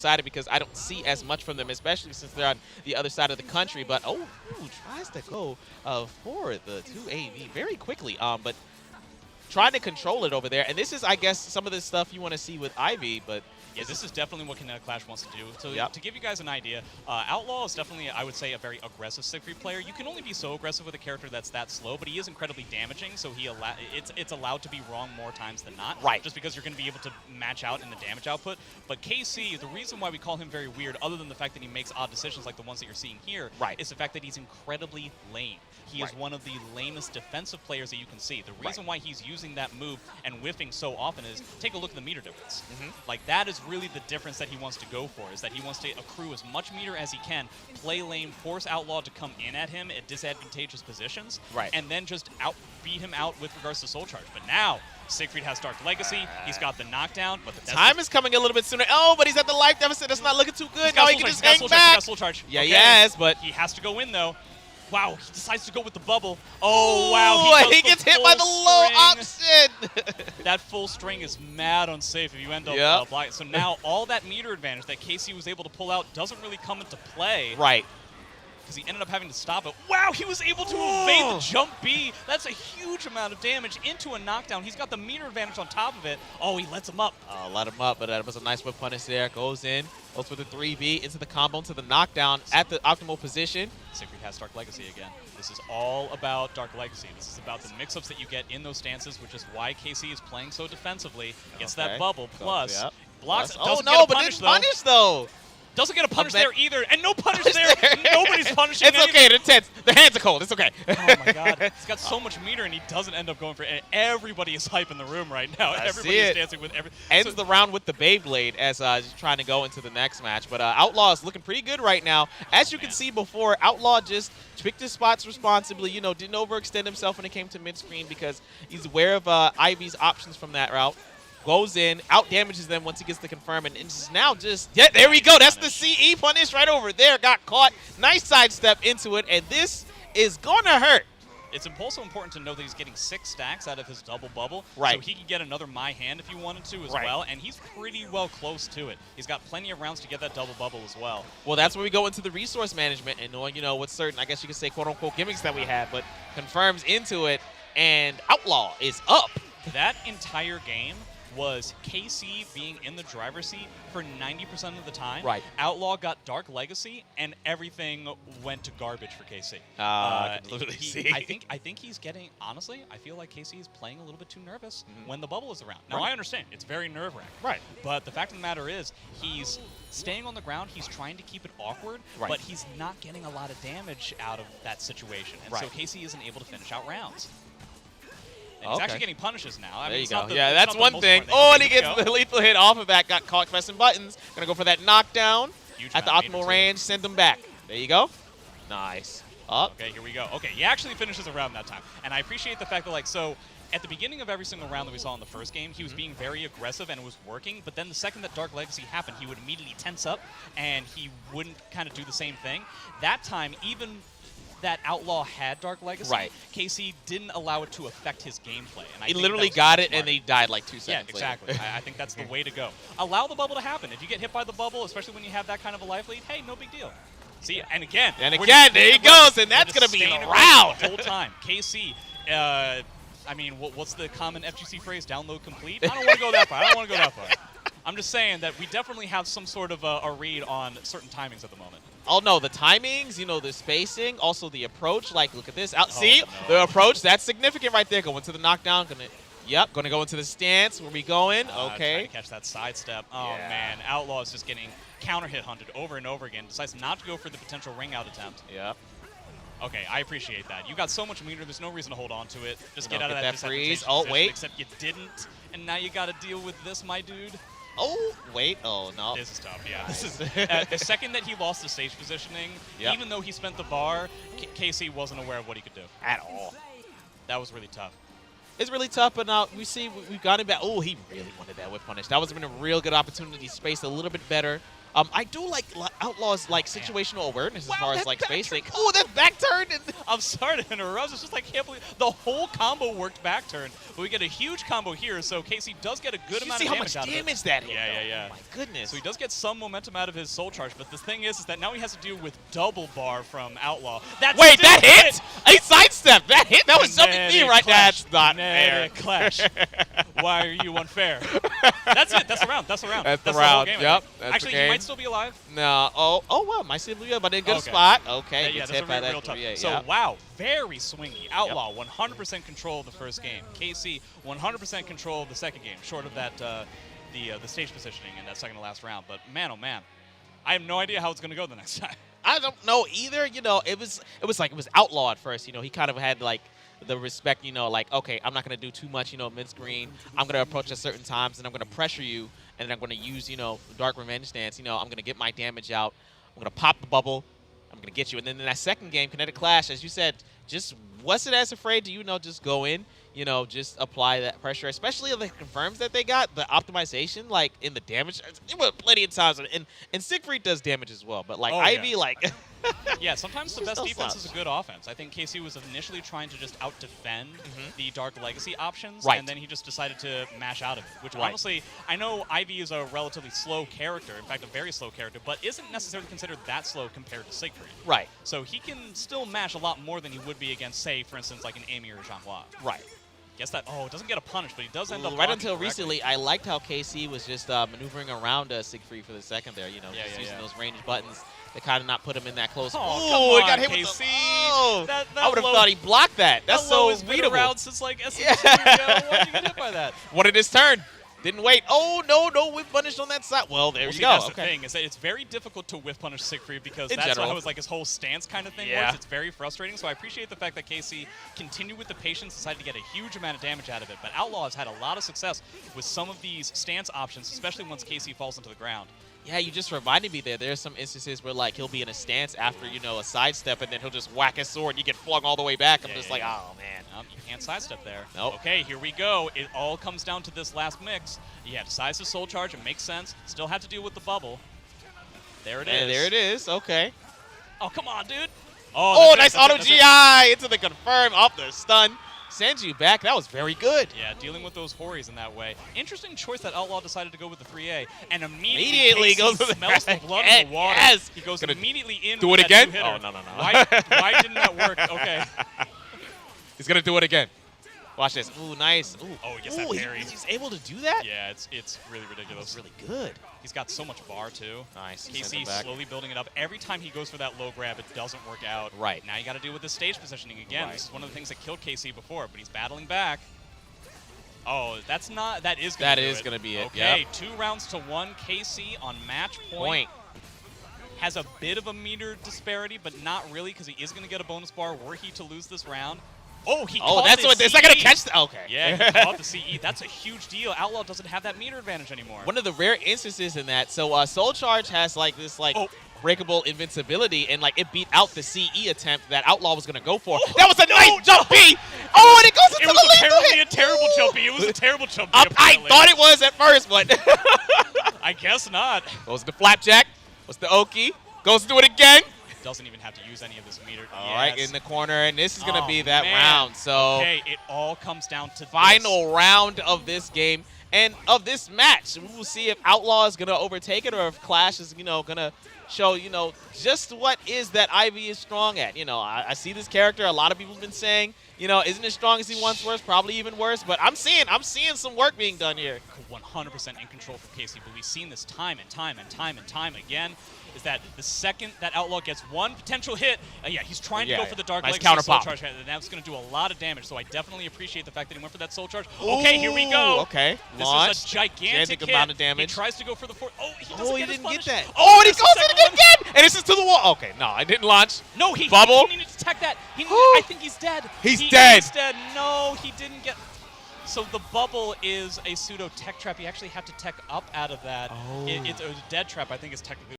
excited because I don't see as much from them, especially since they're on the other side of the country. But tries to go for the 2AV very quickly. But trying to control it over there. And this is, I guess, some of the stuff you want to see with Ivy, but yeah, this is definitely what Kinetic Clash wants to do. So yep. to give you guys an idea, OUtlaw is definitely, I would say, a very aggressive Siegfried player. You can only be so aggressive with a character that's that slow, but he is incredibly damaging, so it's allowed to be wrong more times than not. Right. Just because you're going to be able to match out in the damage output. But KC, the reason why we call him very weird, other than the fact that he makes odd decisions like the ones that you're seeing here, is the fact that he's incredibly lame. He is one of the lamest defensive players that you can see. The reason why he's using that move and whiffing so often is, take a look at the meter difference. Like, that is really the difference that he wants to go for, is that he wants to accrue as much meter as he can, play lane, force OUtlaw to come in at him at disadvantageous positions, and then just beat him out with regards to Soul Charge. But now, Siegfried has Dark Legacy, he's got the knockdown, but the time is coming a little bit sooner. Oh, but he's at the life deficit. That's not looking too good. Now he can just hang back. He got Soul Charge. Yeah, yes, but he has to go in, though. Wow, he decides to go with the bubble. Oh, wow. He gets hit by the low option. That full string is mad unsafe if you end up blocking. So now all that meter advantage that KC was able to pull out doesn't really come into play. Right. Because he ended up having to stop it. Wow, he was able to evade the jump B. That's a huge amount of damage into a knockdown. He's got the meter advantage on top of it. Oh, he lets him up. Let him up, but that was a nice whip punish there. Goes in, goes for the 3B, into the combo, into the knockdown at the optimal position. Siegfried has Dark Legacy again. This is all about Dark Legacy. This is about the mix-ups that you get in those stances, which is why KC is playing so defensively. Gets that bubble, plus blocks. Oh, no, but didn't punish, though. Doesn't get a punish there either, and no punish there. Nobody's punishing It's okay, they're tense. Their hands are cold, it's okay. Oh my god, he's got so much meter, and he doesn't end up going for it. And everybody is hype in the room right now. Everybody is dancing with every. Ends the round with the Beyblade as he's trying to go into the next match. But OUtlaw is looking pretty good right now. As you can see before, OUtlaw just picked his spots responsibly, you know, didn't overextend himself when it came to mid-screen because he's aware of Ivy's options from that route. Goes in, out damages them once he gets the confirm, and it's now just, there we go. That's the CE punish right over there. Got caught. Nice sidestep into it, and this is going to hurt. It's also important to know that he's getting 6 stacks out of his double bubble, so he can get another My Hand if he wanted to as well, and he's pretty well close to it. He's got plenty of rounds to get that double bubble as well. Well, that's where we go into the resource management and knowing, you know, what certain, I guess you could say, quote-unquote gimmicks that we have, but confirms into it, and OUtlaw is up. That entire game was KC being in the driver's seat for 90% of the time. OUtlaw got Dark Legacy, and everything went to garbage for KC. I can literally see. I think he's getting, honestly, I feel like KC is playing a little bit too nervous when the bubble is around. Now, I understand. It's very nerve-wracking. But the fact of the matter is, he's staying on the ground. He's trying to keep it awkward, but he's not getting a lot of damage out of that situation. And so KC isn't able to finish out rounds. And he's actually getting punishes now. I mean, there you go. Yeah, that's one thing. Oh, and he gets the lethal hit off of that. Got caught pressing buttons. Going to go for that knockdown at the optimal range. Send him back. There you go. Nice. Up. Okay, here we go. Okay, he actually finishes a round that time. And I appreciate the fact that, like, so at the beginning of every single round that we saw in the first game, he was being very aggressive and it was working. But then the second that Dark Legacy happened, he would immediately tense up and he wouldn't kind of do the same thing. That time, even that OUtlaw had Dark Legacy, KC didn't allow it to affect his gameplay. And he literally got it and he died like 2 seconds later. Yeah, exactly. I think that's the way to go. Allow the bubble to happen. If you get hit by the bubble, especially when you have that kind of a life lead, hey, no big deal. See, and again, there he goes, and that's going to be a round. The whole time. KC, I mean, what's the common FGC phrase? Download complete? I don't want to go that far. I don't want to go that far. I'm just saying that we definitely have some sort of a read on certain timings at the moment. Oh, no, the timings, you know, the spacing, also the approach. Like, look at this. See, the approach, that's significant right there. Going to the knockdown. Going to go into the stance. Where we going? Okay. Trying to catch that sidestep. Oh, man. OUtlaw is just getting counter hit hunted over and over again. Decides not to go for the potential ring out attempt. Yep. Okay, I appreciate that. You got so much meter, there's no reason to hold on to it. Just get out of that freeze. Oh, wait. Except you didn't, and now you got to deal with this, my dude. Oh, wait. Oh, no. This is tough, yeah. This is the second that he lost the stage positioning, even though he spent the bar, KC wasn't aware of what he could do. At all. That was really tough. It's really tough, but now we've got him back. Oh, he really wanted that whip punish. That would have been a real good opportunity. Spaced a little bit better. I do like Outlaw's like situational awareness as far as like spacing. turn. Oh, that back turn! I'm sorry to interrupt. It's just I can't believe the whole combo worked back turn, but we get a huge combo here. So KC does get a good amount of damage out of it. See how much damage that hit? Yeah. Oh my goodness. So he does get some momentum out of his soul charge, but the thing is that now he has to deal with double bar from Outlaw. Wait, that hit? A sidestep. That hit. That was jumping me right. That's not fair. Clash. Why are you unfair? That's it. That's the round. That's the round. That's the whole round. game, Yep. Actually, he might still be alive. No. Oh well. Might still be alive, but in a good spot. Okay. Yeah, gets that's hit by that real tough. 3-8. So wow, very swingy. Outlaw 100% control of the first game. KC 100% control of the second game, short of that the stage positioning in that second to last round. But man, oh man, I have no idea how it's going to go the next time. I don't know either. You know, it was Outlaw at first. You know, he kind of had like the respect. You know, like okay, I'm not gonna do too much. You know, mid screen. I'm gonna approach at certain times, and I'm gonna pressure you, and then I'm gonna use Dark Revenge stance. You know, I'm gonna get my damage out. I'm gonna pop the bubble. I'm gonna get you. And then in that second game, Kinetic Clash, as you said, just wasn't as afraid to just go in. Just apply that pressure, especially the confirms that they got, the optimization, like in the damage. There were plenty of times, and Siegfried does damage as well, but like Ivy, like. Yeah, sometimes the best defense is a good offense. I think KC was initially trying to just out-defend the Dark Legacy options, and then he just decided to mash out of it, which honestly, I know Ivy is a relatively slow character, in fact, a very slow character, but isn't necessarily considered that slow compared to Siegfried. Right. So he can still mash a lot more than he would be against, say, for instance, like an Amy or Jean-Hua. Right. Guess that, doesn't get a punish, but he does end up right until recently, I liked how KC was just maneuvering around Siegfried for the second there, just using those range buttons to kind of not put him in that close. Oh, he got hit KC. with the, I would have low, thought he blocked that. That's so has been readable. around since like SM2. Why'd you get hit by that? Wanted his turn. Didn't wait. Oh, no whiff punish on that side. Well, there you go. That's the thing, is that it's very difficult to whiff punish Siegfried because that's how his whole stance kind of thing works. It's very frustrating, so I appreciate the fact that KC continued with the patience, decided to get a huge amount of damage out of it. But Outlaw has had a lot of success with some of these stance options, especially once KC falls into the ground. Yeah, you just reminded me there. There's some instances where like he'll be in a stance after, a sidestep, and then he'll just whack his sword and you get flung all the way back. I'm just like, oh, man. You can't sidestep there. Nope. Okay, here we go. It all comes down to this last mix. Yeah, decides to soul charge. It makes sense. Still have to deal with the bubble. There it is. There it is. Okay. Oh, come on, dude. Oh, nice auto GI into the confirm off the stun. Sends you back. That was very good. Yeah, dealing with those Horis in that way. Interesting choice that Outlaw decided to go with the 3A. And immediately goes to smells the blood in the water. Yes. He goes immediately in. Do it again? Oh, no. Why didn't that work? Okay. He's going to do it again. Watch this. Ooh, nice. Ooh. Oh, he gets that parry. He's able to do that? Yeah, it's really ridiculous. That's really good. He's got so much bar, too. Nice. KC slowly building it up. Every time he goes for that low grab, it doesn't work out. Right. Now you got to deal with the stage positioning again. This is one of the things that killed KC before, but he's battling back. Oh, that is going to be it. Okay, 2 rounds to 1. KC on match point. Has a bit of a meter disparity, but not really, because he is going to get a bonus bar were he to lose this round. Oh, he caught that's what. Is that going to catch? Okay. Yeah, he caught the CE. That's a huge deal. Outlaw doesn't have that meter advantage anymore. One of the rare instances in that. So Soul Charge has like this breakable invincibility, and like it beat out the CE attempt that Outlaw was going to go for. That was a nice jump B. Oh, and it goes into a terrible jump B. It was a terrible jump B. I thought it was at first, but I guess not. Goes to Flapjack. What's the Oki? Goes to do it again. Doesn't even have to use any of this meter. All right, in the corner, and this is going to be that round. So okay, it all comes down to final round of this game and of this match. We will see if Outlaw is going to overtake it or if Clash is, going to show, just what is that Ivy is strong at. I see this character. A lot of people have been saying, isn't as strong as he once was, probably even worse. But I'm seeing some work being done here. 100% in control for KC, but we've seen this time and time again. Is that the second that Outlaw gets one potential hit, he's trying to go for the Dark Legacy Soul Charge, and that's going to do a lot of damage, so I definitely appreciate the fact that he went for that Soul Charge. Okay, here we go. Okay, this is a gigantic hit. Amount of damage. He tries to go for the fourth. Oh, he didn't get that. Oh, and he goes in again, and this is to the wall. Okay, no, I didn't launch. No, he Bubble. He needed to tech that. I think he's dead. He's dead. He's dead. No, he didn't get... So the bubble is a pseudo tech trap. You actually have to tech up out of that. Oh. It's a dead trap, I think, is technically